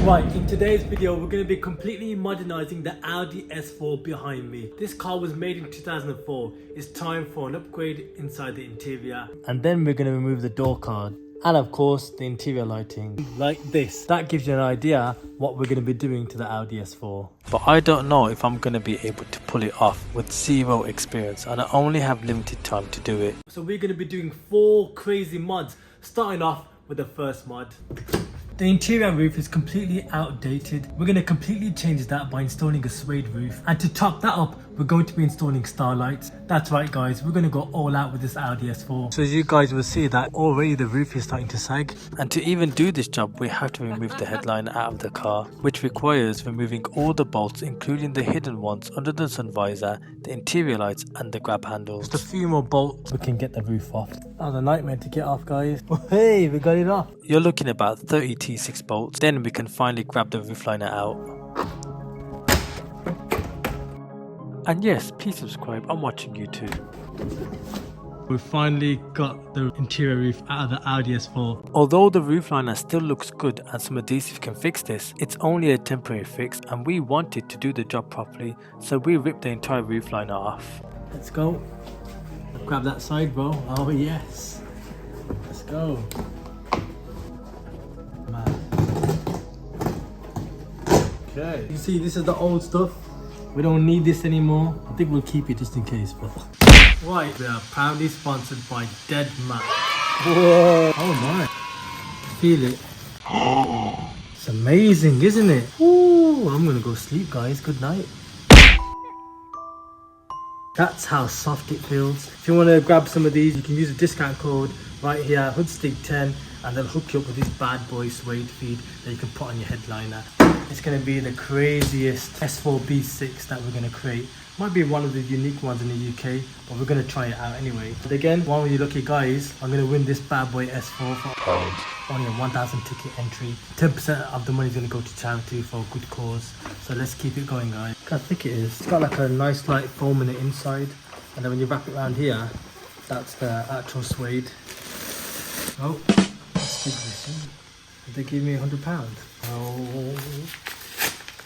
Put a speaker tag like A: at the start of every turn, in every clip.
A: Right, in today's video we're going to be completely modernizing the Audi S4 behind me. This car was made in 2004. It's time for an upgrade inside the interior. And then we're going to remove the door card. And of course the interior lighting, like this. That gives you an idea what we're going to be doing to the Audi S4. But I don't know if I'm going to be able to pull it off with zero experience, and I only have limited time to do it. So we're going to be doing 4 crazy mods, starting off with the first mod. The interior roof is completely outdated. We're going to completely change that by installing a suede roof. And to top that up, we're going to be installing starlights. That's right guys, we're going to go all out with this Audi S4. So as you guys will see that already the roof is starting to sag. And to even do this job, we have to remove the headliner out of the car, which requires removing all the bolts, including the hidden ones under the sun visor, the interior lights and the grab handles. Just a few more bolts, we can get the roof off. That was a nightmare to get off, guys. Hey, we got it off. You're looking at about 30 T6 bolts, then we can finally grab the roof liner out. And yes, please subscribe, I'm watching you too. We finally got the interior roof out of the Audi S4. Although the roof liner still looks good and some adhesive can fix this, it's only a temporary fix and we wanted to do the job properly, so we ripped the entire roof liner off. Let's go. Grab that side, bro. Oh yes. Let's go. Okay. You see, this is the old stuff. We don't need this anymore. I think we'll keep it just in case. But right, we are proudly sponsored by Dead Mat. Whoa! Oh my! Feel it. It's amazing, isn't it? Ooh! I'm gonna go sleep, guys. Good night. That's how soft it feels. If you want to grab some of these, you can use the discount code right here, Hoodstick10, and they'll hook you up with this bad boy suede feed that you can put on your headliner. It's going to be the craziest S4B6 that we're going to create. Might be one of the unique ones in the UK, but we're going to try it out anyway. But again, one of you lucky guys, I'm going to win this bad boy S4 for only a 1,000 ticket entry. 10% of the money is going to go to charity for a good cause. So let's keep it going, guys. Look how thick it is. It's got like a nice light foam in the inside. And then when you wrap it around here, that's the actual suede. Oh, let's stick this in. Did they give me £100? Oh,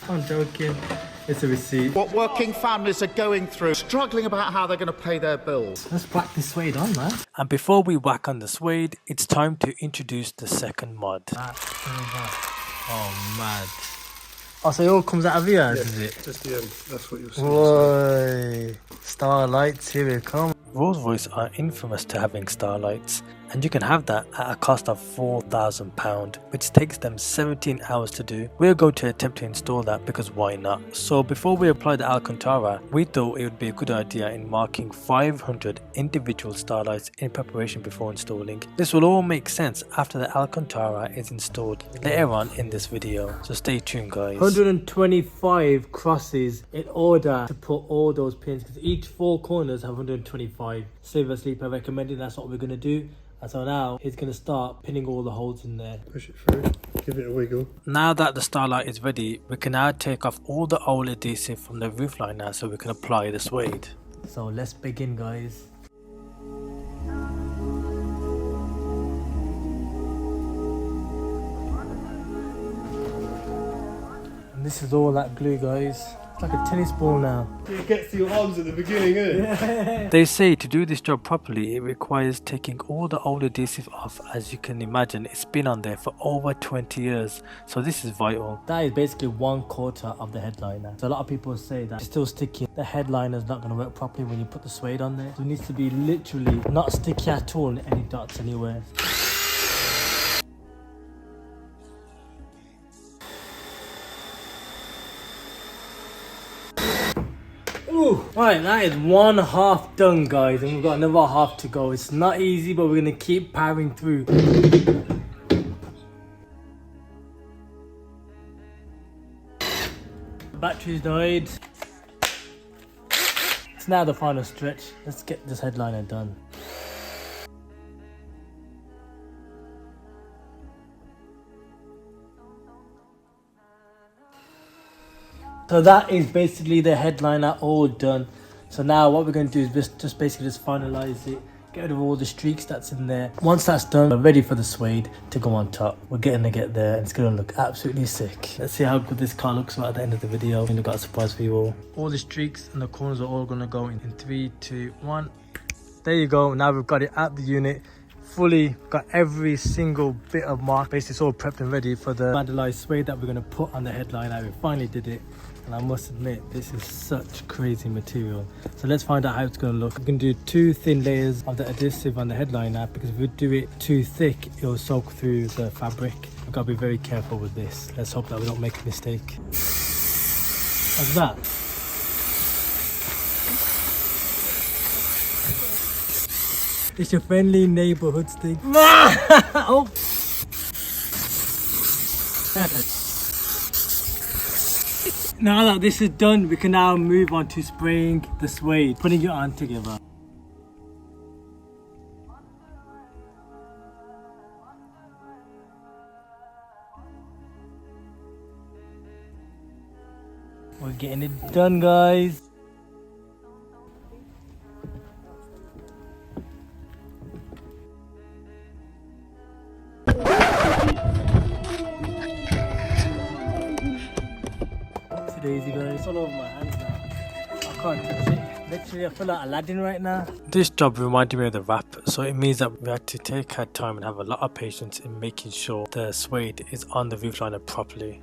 A: I'm joking. It's a receipt.
B: What working families are going through, struggling about how they're going to pay their bills.
A: Let's whack this suede on, man. And before we whack on the suede, it's time to introduce the second mod. Oh, mad. Oh, so it all comes out of here, is it?
C: Just the end. That's what you'll see.
A: Whoa. Starlights, here we come. Rolls-Royce are infamous to having starlights, and you can have that at a cost of £4,000, which takes them 17 hours to do. We're going to attempt to install that because why not? So before we apply the Alcantara, we thought it would be a good idea in marking 500 individual starlights in preparation before installing. This will all make sense after the Alcantara is installed later on in this video, so stay tuned guys. 125 crosses in order to put all those pins, because each 4 corners have 125. Silver Sleeper recommended, that's what we're going to do. And so now he's going to start pinning all the holes in there.
C: Push it through, give it a wiggle.
A: Now that the starlight is ready, we can now take off all the old adhesive from the roof liner so we can apply the suede. So let's begin, guys. And this is all that glue, guys. It's like a tennis ball now.
C: It gets to your arms at the beginning, isn't it?
A: Yeah. They say to do this job properly, it requires taking all the old adhesive off. As you can imagine, it's been on there for over 20 years. So this is vital. That is basically 1/4 of the headliner. So a lot of people say that it's still sticky. The headliner is not going to work properly when you put the suede on there. So it needs to be literally not sticky at all, any dots anywhere. Ooh, right, that is 1/2 done, guys, and we've got another half to go. It's not easy, but we're gonna keep powering through. Battery's died. It's now the final stretch. Let's get this headliner done. So that is basically the headliner all done. So now what we're going to do is just basically finalize it get rid of all the streaks that's in there. Once that's done, we're ready for the suede to go on top. We're getting to get there and it's gonna look absolutely sick. Let's see how good this car looks at the end of the video. We've got a surprise for you all. All the streaks and the corners are all gonna go in 3, 2, 1. There you go. Now we've got it at the unit. Fully got every single bit of mark. Basically it's all prepped and ready for the vandalized suede that we're gonna put on the headliner. We finally did it. And I must admit, this is such crazy material. So let's find out how it's going to look. We're going to do 2 thin layers of the adhesive on the headliner, because if we do it too thick, it will soak through the fabric. We've got to be very careful with this. Let's hope that we don't make a mistake. Like that. It's your friendly neighborhood stick. Oh. Now that this is done, we can now move on to spraying the suede, putting it on together. We're getting it done, guys. Daisy, guys. It's all over my hands now. I can't touch it. Literally, I feel like Aladdin right now. This job reminded me of the wrap, so it means that we had to take our time and have a lot of patience in making sure the suede is on the roof liner properly.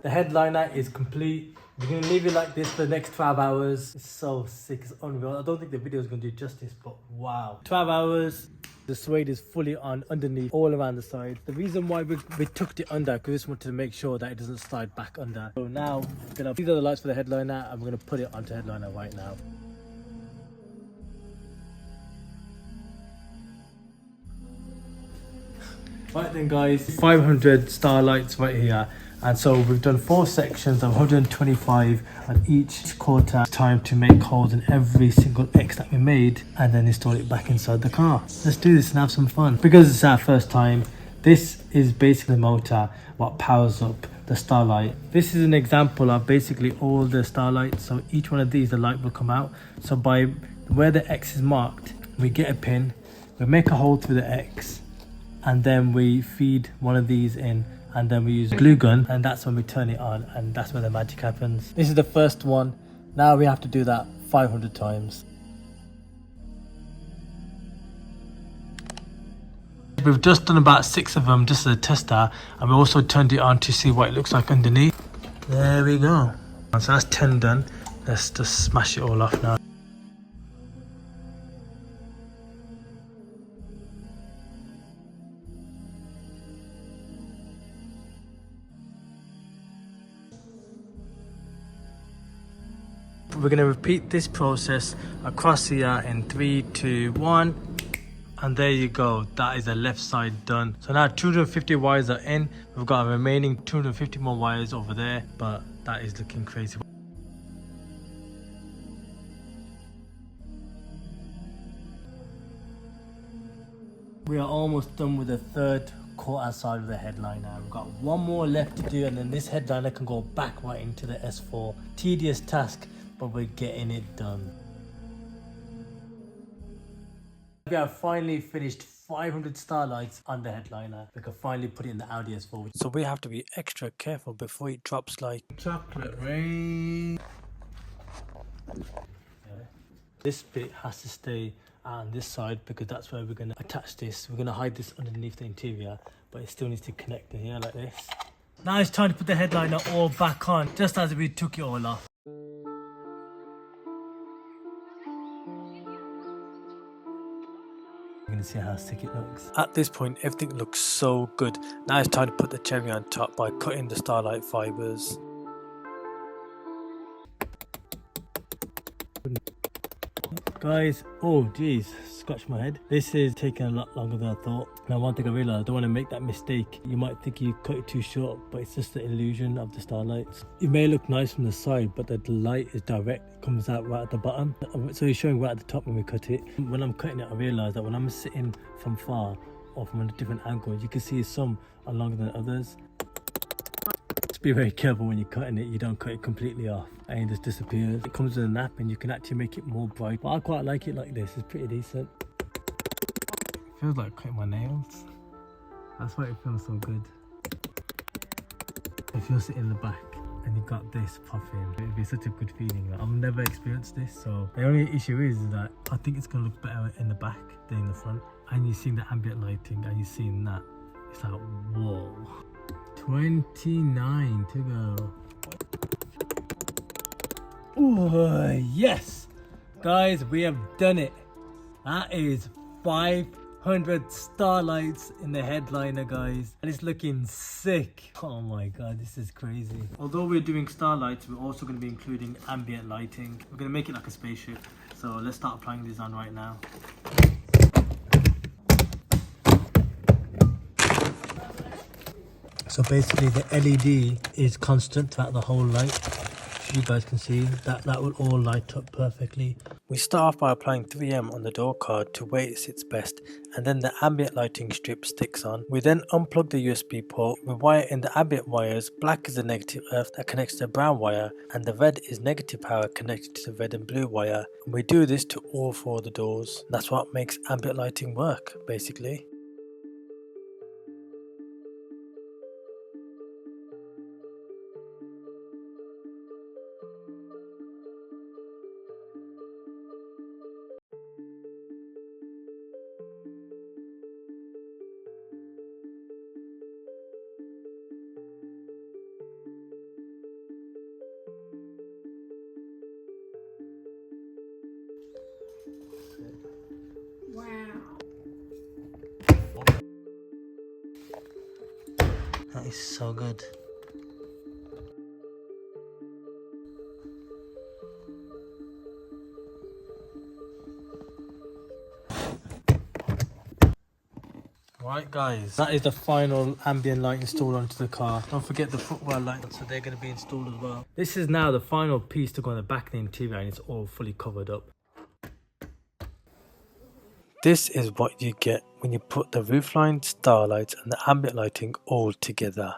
A: The headliner is complete. We're going to leave it like this for the next 12 hours. It's so sick, it's unreal. I don't think the video is going to do justice, but wow. 12 hours. The suede is fully on underneath, all around the side. The reason why we tucked it under, because we just wanted to make sure that it doesn't slide back under. So now, these are the lights for the headliner, and we're going to put it onto headliner right now. Right then guys, 500 starlights right here. And so we've done 4 sections of 125 on each quarter. It's time to make holes in every single X that we made and then install it back inside the car. Let's do this and have some fun. Because it's our first time, this is basically the motor what powers up the starlight. This is an example of basically all the starlights. So each one of these, the light will come out. So by where the X is marked, we get a pin, we make a hole through the X, and then we feed one of these in, and then we use a glue gun, and that's when we turn it on, and that's where the magic happens. This is the first one. Now we have to do that 500 times. We've just done about 6 of them just as a tester, and we also turned it on to see what it looks like underneath. There we go. So that's 10 done. Let's just smash it all off now. We're going to repeat this process across here in 3, 2, 1, and there you go. That is the left side done. So now 250 wires are in. We've got a remaining 250 more wires over there, but that is looking crazy. We are almost done with the third quarter side of the headliner. We've got one more left to do, and then this headliner can go back right into the S4. Tedious task, but we're getting it done. We have finally finished 500 starlights on the headliner. We can finally put it in the Audi S4. So we have to be extra careful before it drops like chocolate rain. This bit has to stay on this side because that's where we're going to attach this. We're going to hide this underneath the interior, but it still needs to connect in here like this. Now it's time to put the headliner all back on, just as we took it all off. You're going to see how sick it looks. At this point, everything looks so good. Now it's time to put the cherry on top by cutting the starlight fibers. Guys, oh geez, scratch my head. This is taking a lot longer than I thought. Now one thing I realised, I don't want to make that mistake. You might think you cut it too short, but it's just the illusion of the starlights. It may look nice from the side, but the light is direct. It comes out right at the bottom. So it's showing right at the top when we cut it. When I'm cutting it, I realise that when I'm sitting from far or from a different angle, you can see some are longer than others. be very careful when you're cutting it. You don't cut it completely off and it just disappears. It comes with a nap and you can actually make it more bright. But I quite like it like this. It's pretty decent. Feels like cutting my nails. That's why it feels so good. If you're sitting in the back and you got this puffing, it'd be such a good feeling. Like, I've never experienced this, so the only issue is that I think it's gonna look better in the back than in the front. And you're seeing the ambient lighting and you're seeing that. It's like, whoa. 29 to go. Oh, yes! Guys, we have done it. That is 500 starlights in the headliner, guys. And it's looking sick. Oh my god, this is crazy. Although we're doing starlights, we're also going to be including ambient lighting. We're going to make it like a spaceship. So let's start applying these on right now. So basically the LED is constant throughout the whole light. You guys can see that will all light up perfectly. We start off by applying 3M on the door card to where it sits best, and then the ambient lighting strip sticks on. We then unplug the USB port. We wire in the ambient wires. Black is the negative earth that connects to the brown wire, and the red is negative power connected to the red and blue wire. And we do this to all 4 of the doors. That's what makes ambient lighting work, basically. That is so good. Right guys, that is the final ambient light installed onto the car. Don't forget the footwell lights, so they're going to be installed as well. This is now the final piece to go on the back of the interior, and it's all fully covered up. This is what you get when you put the roofline, starlights and the ambient lighting all together.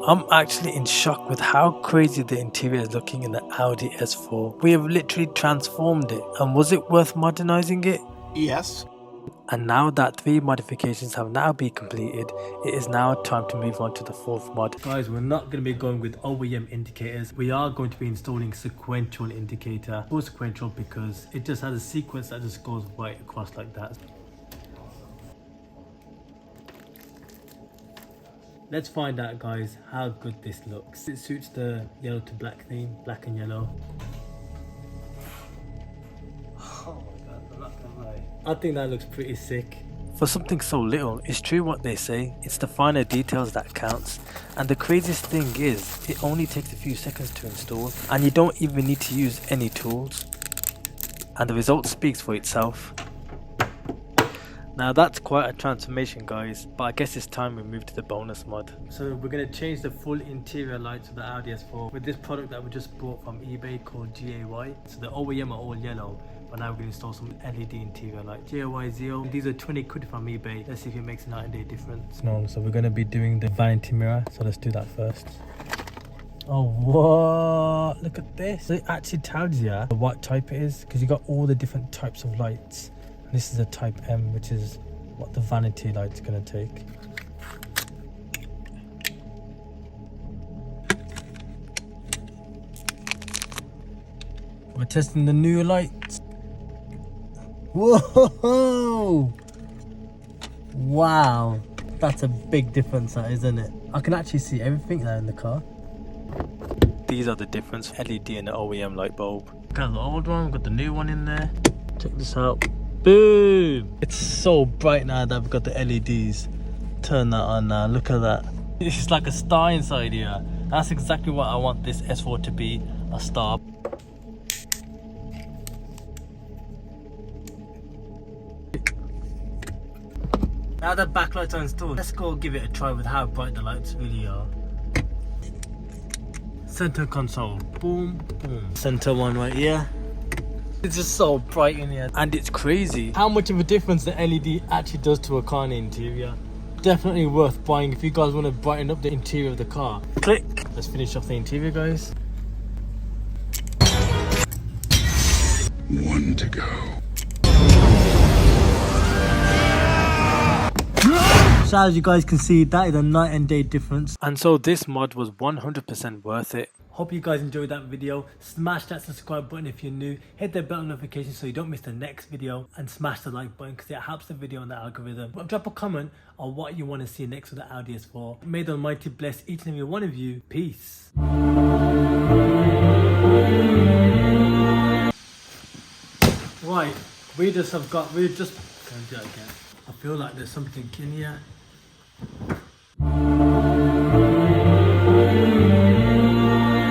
A: I'm actually in shock with how crazy the interior is looking in the Audi S4. We have literally transformed it, and was it worth modernizing it?
B: Yes.
A: And now that 3 modifications have now been completed, it is now time to move on to the 4th mod. Guys, we're not going to be going with OEM indicators. We are going to be installing sequential indicator. Or sequential because it just has a sequence that just goes right across like that. Let's find out, guys, how good this looks. It suits the yellow to black theme, black and yellow. Oh my god, I'm not gonna lie. I think that looks pretty sick. For something so little, it's true what they say, it's the finer details that counts. And the craziest thing is, it only takes a few seconds to install, and you don't even need to use any tools. And the result speaks for itself. Now that's quite a transformation, guys, but I guess it's time we move to the bonus mod. So we're going to change the full interior lights of the Audi S4 with this product that we just bought from eBay called GAY. So the OEM are all yellow, but now we're going to install some LED interior light. GAY Zero. These are 20 quid from eBay. Let's see if it makes a night and day difference. No, so we're going to be doing the vanity mirror, so let's do that first. Oh, what? Look at this. It actually tells you what type it is, because you got all the different types of lights. This is a type M, which is what the vanity light's gonna take. We're testing the new lights. Whoa! Wow, that's a big difference, that isn't it? I can actually see everything now in the car. These are the difference: LED and the OEM light bulb. Got the old one, got the new one in there. Check this out. Boom! It's so bright now that we've got the LEDs. Turn that on now, look at that. It's like a star inside here. That's exactly what I want this S4 to be, a star. Now the backlights are installed, let's go give it a try with how bright the lights really are. Center console, boom, boom. Center one right here. It's just so bright in here, and it's crazy how much of a difference the LED actually does to a car in the interior. Definitely worth buying if you guys want to brighten up the interior of the car. Click. Let's finish off the interior, guys.
D: 1 to go.
A: So as you guys can see, that is a night and day difference. And so this mod was 100% worth it. Hope you guys enjoyed that video. Smash that subscribe button if you're new. Hit the bell notification so you don't miss the next video. And smash the like button because it helps the video on the algorithm. But drop a comment on what you want to see next with the Audi S4. May the Almighty bless each and every one of you. Peace. Right, we just going to do that again. I feel like there's something in here.